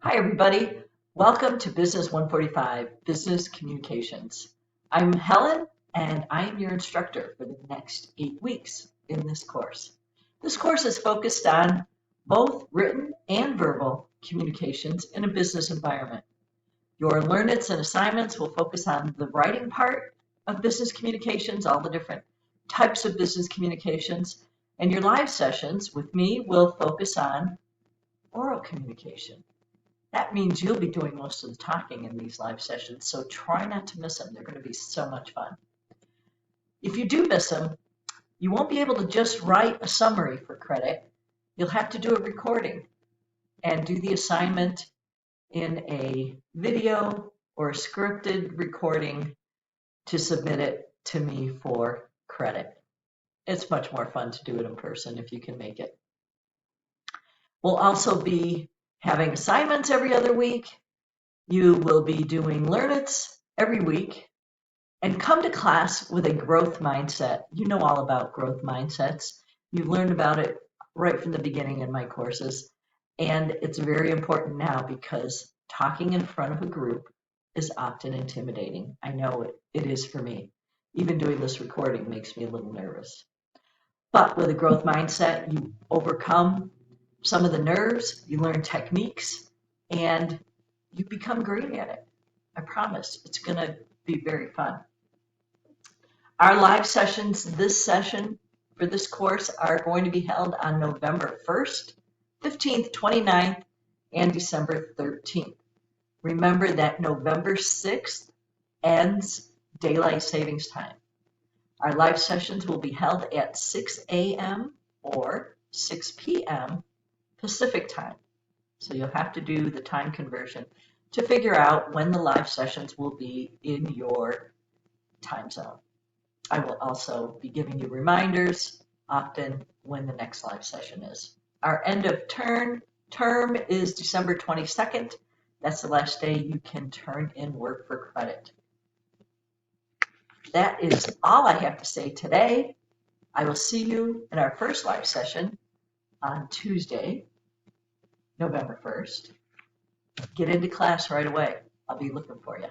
Hi, everybody. Welcome to Business 145, Business Communications. I'm Helen, and I am your instructor for the next 8 weeks in this course. This course is focused on both written and verbal communications in a business environment. Your learneds and assignments will focus on the writing part of business communications, all the different types of business communications, and your live sessions with me will focus on oral communication. That means you'll be doing most of the talking in these live sessions, so try not to miss them. They're going to be so much fun. If you do miss them, you won't be able to just write a summary for credit. You'll have to do a recording and do the assignment in a video or a scripted recording to submit it to me for credit. It's much more fun to do it in person if you can make it. We'll also be having assignments every other week. You will be doing learneds every week and come to class with a growth mindset. You know all about growth mindsets. You've learned about it right from the beginning in my courses. And it's very important now because talking in front of a group is often intimidating. I know it is for me. Even doing this recording makes me a little nervous. But with a growth mindset, you overcome some of the nerves, you learn techniques, and you become great at it. I promise it's going to be very fun. Our live sessions this session for this course are going to be held on November 1st, 15th, 29th, and December 13th. Remember that November 6th ends daylight savings time. Our live sessions will be held at 6 a.m. or 6 p.m. Pacific time. So you'll have to do the time conversion to figure out when the live sessions will be in your time zone. I will also be giving you reminders often when the next live session is. Our end of term is December 22nd. That's the last day you can turn in work for credit. That is all I have to say today. I will see you in our first live session on Tuesday, November 1st. Get into class right away. I'll be looking for you.